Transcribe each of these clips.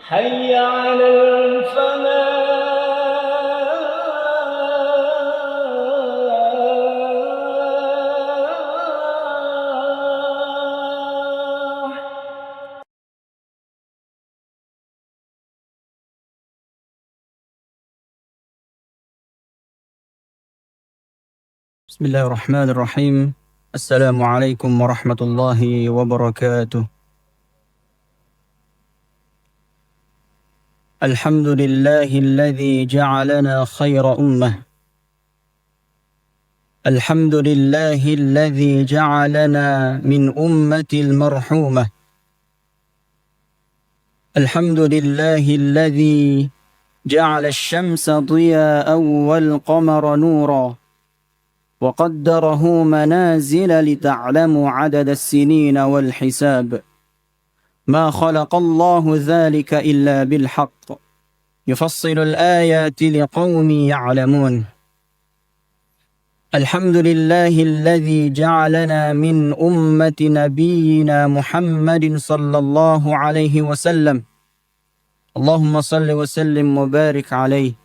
حي على الفلاح. بسم الله الرحمن الرحيم. السلام عليكم ورحمة الله وبركاته. الحمد لله الذي جعلنا خير أمة. الحمد لله الذي جعلنا من أمة المرحومة. الحمد لله الذي جعل الشمس ضياء والقمر نورا وقدره منازل لتعلموا عدد السنين والحساب. ما خلق الله ذلك إلا بالحق يفصل الآيات لقوم يعلمون. الحمد لله الذي جعلنا من أمة نبينا محمد صلى الله عليه وسلم. اللهم صل وسلم وبارك عليه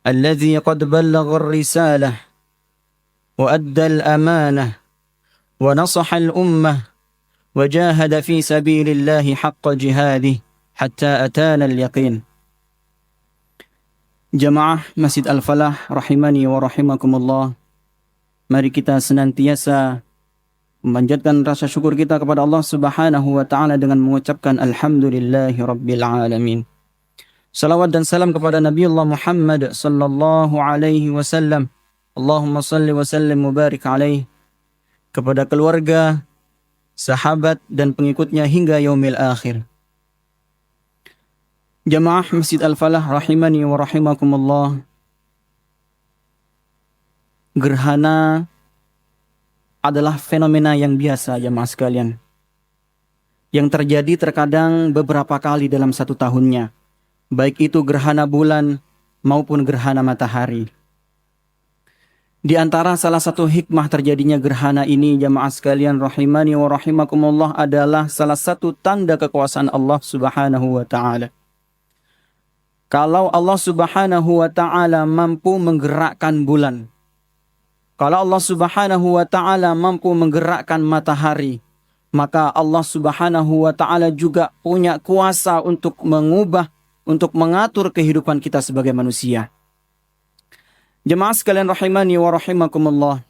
الذي قد بلغ الرسالة وأدى الأمانة ونصح الأمة وجاهد في سبيل الله حق جهاده حتى أتانا اليقين. Jamaah Masjid Al-Falah rahimani wa rahimakumullah. Mari kita senantiasa memanjatkan rasa syukur kita kepada Allah Subhanahu wa taala dengan mengucapkan alhamdulillahi rabbil alamin. Salawat dan salam kepada Nabiullah Muhammad sallallahu alaihi wasallam. Allahumma salli wa sallim mubarik alaih, kepada keluarga, sahabat dan pengikutnya hingga yaumil akhir. Jamaah Masjid Al-Falah rahimani wa rahimakumullah. Gerhana adalah fenomena yang biasa jamaah sekalian, yang terjadi terkadang beberapa kali dalam satu tahunnya, baik itu gerhana bulan maupun gerhana matahari. Di antara salah satu hikmah terjadinya gerhana ini jamaah sekalian rahimani wa rahimakumullah adalah salah satu tanda kekuasaan Allah Subhanahu wa taala. Kalau Allah Subhanahu wa taala mampu menggerakkan bulan, kalau Allah Subhanahu wa taala mampu menggerakkan matahari, maka Allah Subhanahu wa taala juga punya kuasa untuk mengubah, untuk mengatur kehidupan kita sebagai manusia. Jemaah sekalian rahimani wa rahimakumullah.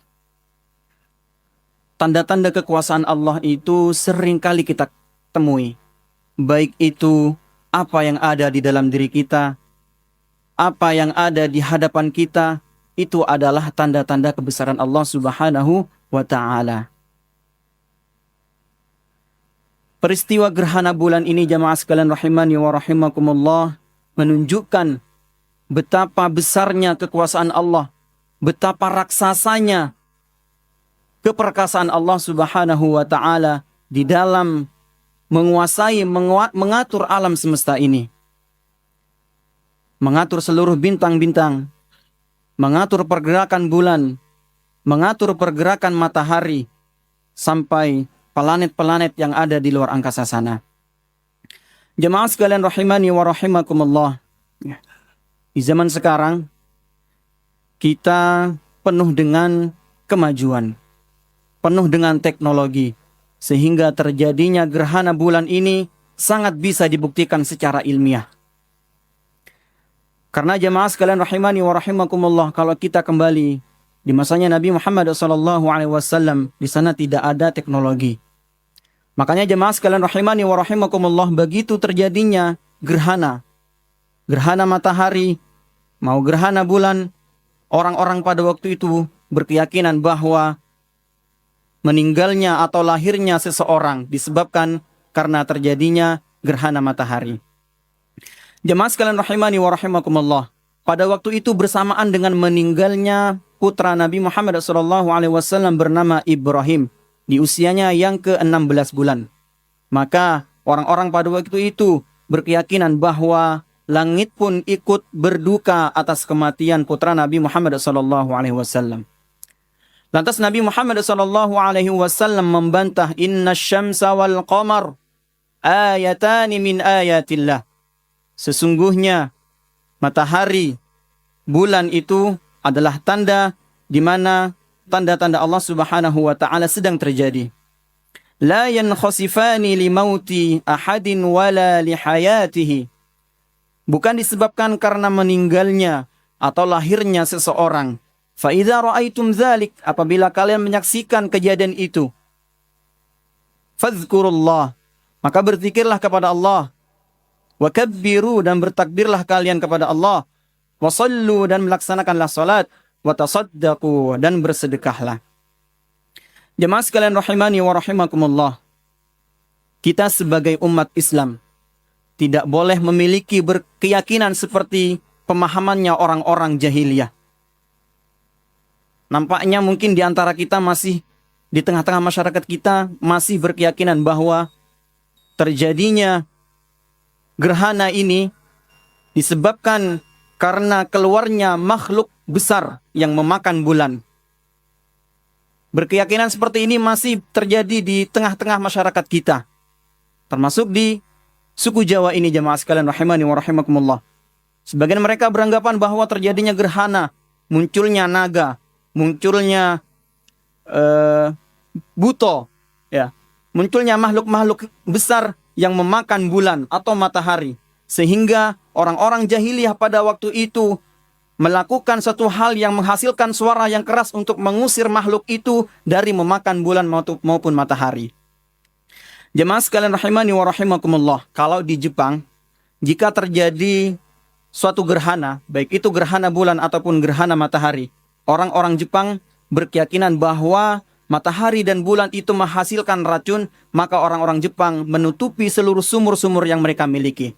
Tanda-tanda kekuasaan Allah itu sering kali kita temui. Baik itu apa yang ada di dalam diri kita, apa yang ada di hadapan kita, itu adalah tanda-tanda kebesaran Allah Subhanahu wa taala. Peristiwa gerhana bulan ini jemaah sekalian rahimani wa rahimakumullah menunjukkan betapa besarnya kekuasaan Allah, betapa raksasanya keperkasaan Allah Subhanahu wa taala di dalam menguasai, mengatur alam semesta ini. Mengatur seluruh bintang-bintang, mengatur pergerakan bulan, mengatur pergerakan matahari, sampai planet-planet yang ada di luar angkasa sana. Jemaah sekalian rahimani wa rahimakumullah. Di zaman sekarang, kita penuh dengan kemajuan, penuh dengan teknologi, sehingga terjadinya gerhana bulan ini sangat bisa dibuktikan secara ilmiah. Karena jemaah sekalian rahimani wa rahimakumullah, kalau kita kembali di masanya Nabi Muhammad SAW, di sana tidak ada teknologi. Makanya jemaah sekalian rahimani wa rahimakumullah, begitu terjadinya gerhana matahari, mau gerhana bulan, orang-orang pada waktu itu berkeyakinan bahwa meninggalnya atau lahirnya seseorang disebabkan karena terjadinya gerhana matahari. Jemaah sekalian rahimani wa rahimakumullah, pada waktu itu bersamaan dengan meninggalnya putra Nabi Muhammad SAW bernama Ibrahim di usianya yang ke-16 bulan. Maka orang-orang pada waktu itu berkeyakinan bahwa langit pun ikut berduka atas kematian putra Nabi Muhammad SAW. Lantas Nabi Muhammad SAW membantah, inna syamsa wal qamar ayatani min ayatillah. sesungguhnya matahari, bulan itu adalah tanda di mana tanda-tanda Allah Subhanahu wa taala sedang terjadi. La yankhasifani limauti ahadin wala lihayatihi. Bukan disebabkan karena meninggalnya atau lahirnya seseorang. Fa idza ra'aitum dzalik, apabila kalian menyaksikan kejadian itu, fadhkurullah, maka berzikirlah kepada Allah. Wa kabbiru, dan bertakbirlah kalian kepada Allah. Wa sallu, dan melaksanakanlah salat. Wa tasaddaqu, dan bersedekahlah. Jemaah sekalian rahimani wa rahimakumullah, kita sebagai umat Islam tidak boleh memiliki berkeyakinan seperti pemahamannya orang-orang jahiliyah. Nampaknya mungkin di antara kita masih, di tengah-tengah masyarakat kita masih berkeyakinan bahwa terjadinya gerhana ini disebabkan karena keluarnya makhluk besar yang memakan bulan. Berkeyakinan seperti ini masih terjadi di tengah-tengah masyarakat kita, termasuk di suku Jawa ini, jemaah sekalian rahimani wa rahimakumullah. Sebagian mereka beranggapan bahwa terjadinya gerhana, munculnya naga, munculnya buto, ya, munculnya makhluk-makhluk besar yang memakan bulan atau matahari, sehingga orang-orang jahiliyah pada waktu itu melakukan satu hal yang menghasilkan suara yang keras untuk mengusir makhluk itu dari memakan bulan maupun matahari. Jemaah sekalian rahimani wa rahimakumullah, kalau di Jepang, jika terjadi suatu gerhana, baik itu gerhana bulan ataupun gerhana matahari, orang-orang Jepang berkeyakinan bahwa matahari dan bulan itu menghasilkan racun, maka orang-orang Jepang menutupi seluruh sumur-sumur yang mereka miliki.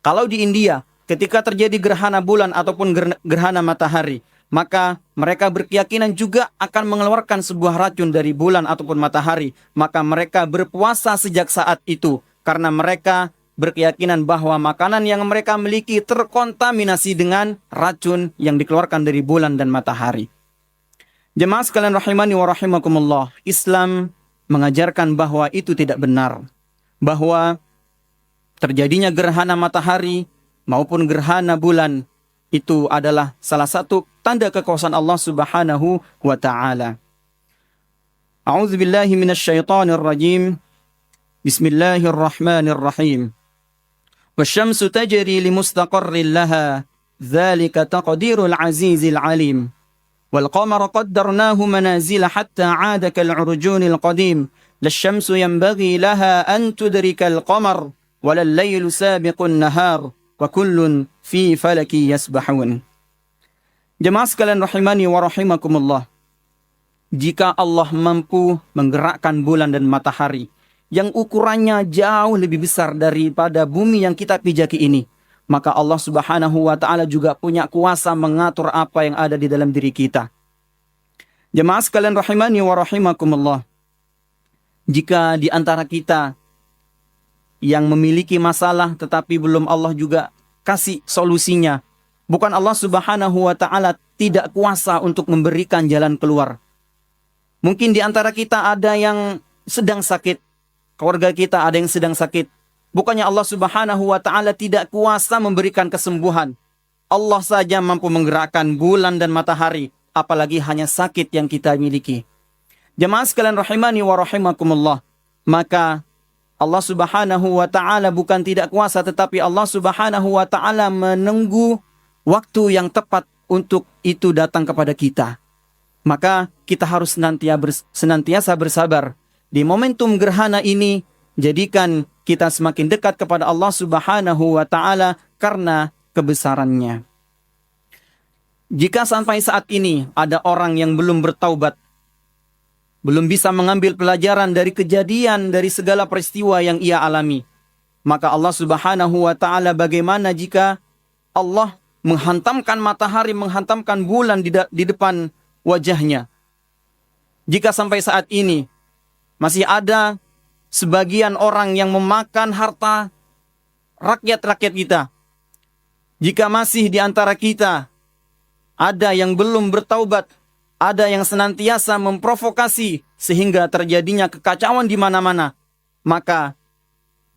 Kalau di India, ketika terjadi gerhana bulan ataupun gerhana matahari, maka mereka berkeyakinan juga akan mengeluarkan sebuah racun dari bulan ataupun matahari. Maka mereka berpuasa sejak saat itu, karena mereka berkeyakinan bahwa makanan yang mereka miliki terkontaminasi dengan racun yang dikeluarkan dari bulan dan matahari. Jemaah sekalian rahimani wa rahimakumullah, Islam mengajarkan bahwa itu tidak benar. Bahwa terjadinya gerhana matahari maupun gerhana bulan itu adalah salah satu tanda kekuasaan Allah Subhanahu wa taala. A'udzu billahi minasyaitonir rajim. Bismillahirrahmanirrahim. Wasyamsu tajri limustaqarrin laha, dzalika taqdirul azizil alim. Wal qamara qaddarnahu manazila hatta 'ada kal 'urjunil qadim. Lasyamsu yanbaghi laha an tudrikal qamar, walal lailu sabiqun nahar. Wa kullun fi falaki yasbahun. Jemaah sekalian rahimani wa rahimakumullah, jika Allah mampu menggerakkan bulan dan matahari yang ukurannya jauh lebih besar daripada bumi yang kita pijaki ini, maka Allah Subhanahu wa taala juga punya kuasa mengatur apa yang ada di dalam diri kita. Jemaah sekalian rahimani wa rahimakumullah, jika di antara kita yang memiliki masalah tetapi belum Allah juga kasih solusinya, bukan Allah Subhanahu wa taala tidak kuasa untuk memberikan jalan keluar. Mungkin di antara kita ada yang sedang sakit, keluarga kita ada yang sedang sakit. Bukannya Allah Subhanahu wa taala tidak kuasa memberikan kesembuhan. Allah saja mampu menggerakkan bulan dan matahari, apalagi hanya sakit yang kita miliki. Jemaah sekalian rahimani wa rahimakumullah, maka Allah Subhanahu wa ta'ala bukan tidak kuasa, tetapi Allah Subhanahu wa ta'ala menunggu waktu yang tepat untuk itu datang kepada kita. Maka kita harus senantiasa bersabar. Di momentum gerhana ini, jadikan kita semakin dekat kepada Allah Subhanahu wa ta'ala karena kebesarannya. Jika sampai saat ini ada orang yang belum bertaubat, belum bisa mengambil pelajaran dari kejadian, dari segala peristiwa yang ia alami, maka Allah Subhanahu wa ta'ala, bagaimana jika Allah menghantamkan matahari, menghantamkan bulan di depan wajahnya? Jika sampai saat ini masih ada sebagian orang yang memakan harta rakyat-rakyat kita, jika masih di antara kita ada yang belum bertaubat, ada yang senantiasa memprovokasi sehingga terjadinya kekacauan di mana-mana, maka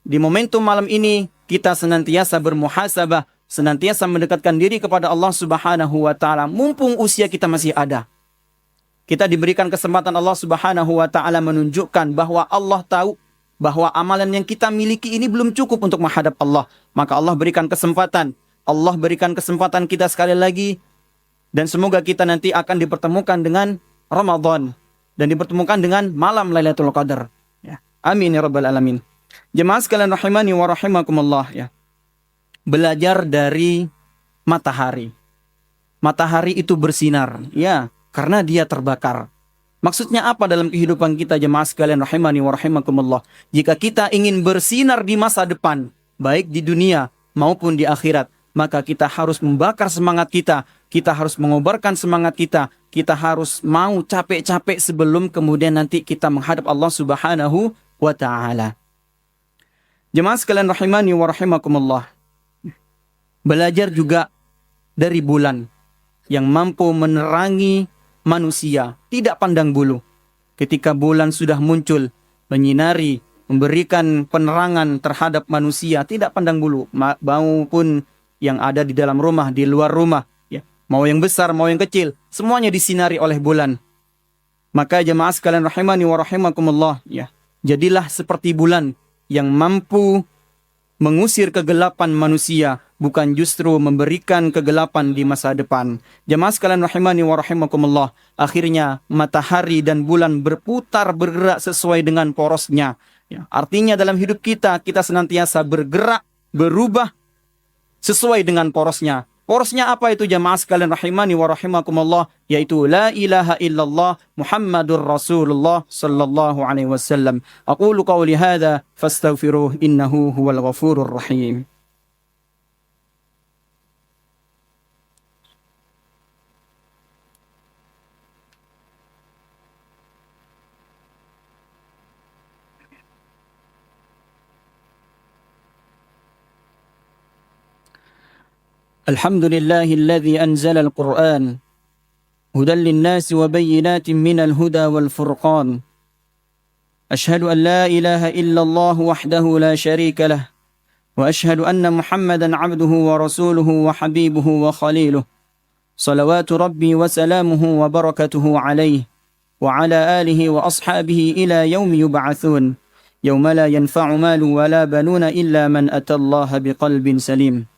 di momentum malam ini kita senantiasa bermuhasabah, senantiasa mendekatkan diri kepada Allah Subhanahu wa taala mumpung usia kita masih ada. Kita diberikan kesempatan Allah Subhanahu wa taala menunjukkan bahwa Allah tahu bahwa amalan yang kita miliki ini belum cukup untuk menghadap Allah. Maka Allah berikan kesempatan. Allah berikan kesempatan kita sekali lagi. Dan semoga kita nanti akan dipertemukan dengan Ramadan. Dan dipertemukan dengan malam Lailatul Qadar. Ya. Amin ya rabbal alamin. Jemaah sekalian rahimani wa rahimakumullah. Ya. Belajar dari matahari. Matahari itu bersinar. Ya, karena dia terbakar. Maksudnya apa dalam kehidupan kita jemaah sekalian rahimani wa rahimakumullah? Jika kita ingin bersinar di masa depan, baik di dunia maupun di akhirat, maka kita harus membakar semangat kita, kita harus mengobarkan semangat kita harus mau capek-capek sebelum kemudian nanti kita menghadap Allah Subhanahu wa taala. Jemaah sekalian rahimani wa rahimakumullah. Belajar juga dari bulan yang mampu menerangi manusia, tidak pandang bulu. Ketika bulan sudah muncul, menyinari, memberikan penerangan terhadap manusia, tidak pandang bulu, maupun yang ada di dalam rumah, di luar rumah, ya, mau yang besar, mau yang kecil, semuanya disinari oleh bulan. Maka jemaah sekalian rahimani wa rahimakumullah, ya, jadilah seperti bulan yang mampu mengusir kegelapan manusia, bukan justru memberikan kegelapan di masa depan. Jemaah sekalian rahimani wa rahimakumullah, akhirnya matahari dan bulan berputar bergerak sesuai dengan porosnya. Ya, artinya dalam hidup kita senantiasa bergerak, berubah sesuai dengan porosnya. Porosnya apa itu jemaah sekalian rahimani wa rahimakumullah? Yaitu la ilaha illallah Muhammadur Rasulullah sallallahu alaihi wasallam. Aqulu qawli hadza fastaghfiruh innahu huwal ghafurur rahim. الحمد لله الذي أنزل القرآن هدى للناس وبينات من الهدى والفرقان أشهد أن لا إله إلا الله وحده لا شريك له وأشهد أن محمدا عبده ورسوله وحبيبه وخليله صلوات ربي وسلامه وبركته عليه وعلى آله وأصحابه إلى يوم يبعثون يوم لا ينفع مال ولا بنون إلا من أتى الله بقلب سليم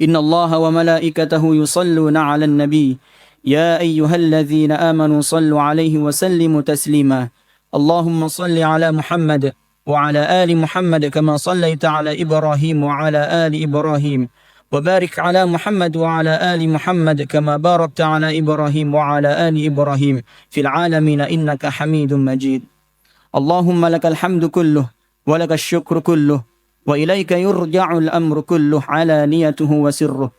إن الله وملائكته يصلون على النبي يا أيها الذين آمنوا صلوا عليه وسلموا تسليما اللهم صل على محمد وعلى آل محمد كما صليت على إبراهيم وعلى آل إبراهيم وبارك على محمد وعلى آل محمد كما باركت على إبراهيم وعلى آل إبراهيم في العالمين إنك حميد مجيد اللهم لك الحمد كله ولك الشكر كله وإليك يرجع الأمر كله علانيته وسره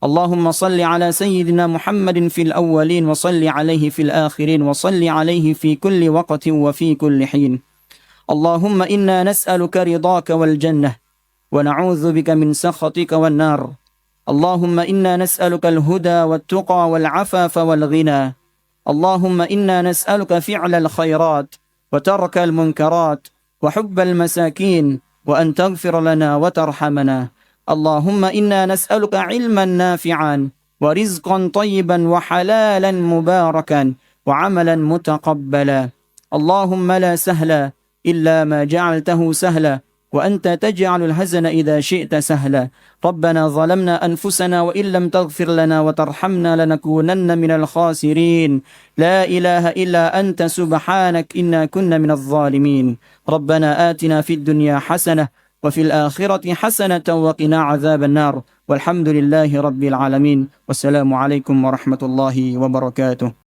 اللهم صل على سيدنا محمد في الأولين وصل عليه في الآخرين وصل عليه في كل وقت وفي كل حين اللهم إنا نسألك رضاك والجنة ونعوذ بك من سخطك والنار اللهم إنا نسألك الهدى والتقى والعفاف والغنى اللهم إنا نسألك فعل الخيرات وترك المنكرات وحب المساكين وأن تغفر لنا وترحمنا اللهم إنا نسألك علما نافعا ورزقا طيبا وحلالا مباركا وعملا متقبلا اللهم لا سهل إلا ما جعلته سهلا وأنت تجعل الحزن إذا شئت سهلا ربنا ظلمنا أنفسنا وإن لم تغفر لنا وترحمنا لنكونن من الخاسرين لا إله إلا أنت سبحانك إنا كنا من الظالمين ربنا آتنا في الدنيا حسنة وفي الآخرة حسنة وقنا عذاب النار والحمد لله رب العالمين والسلام عليكم ورحمة الله وبركاته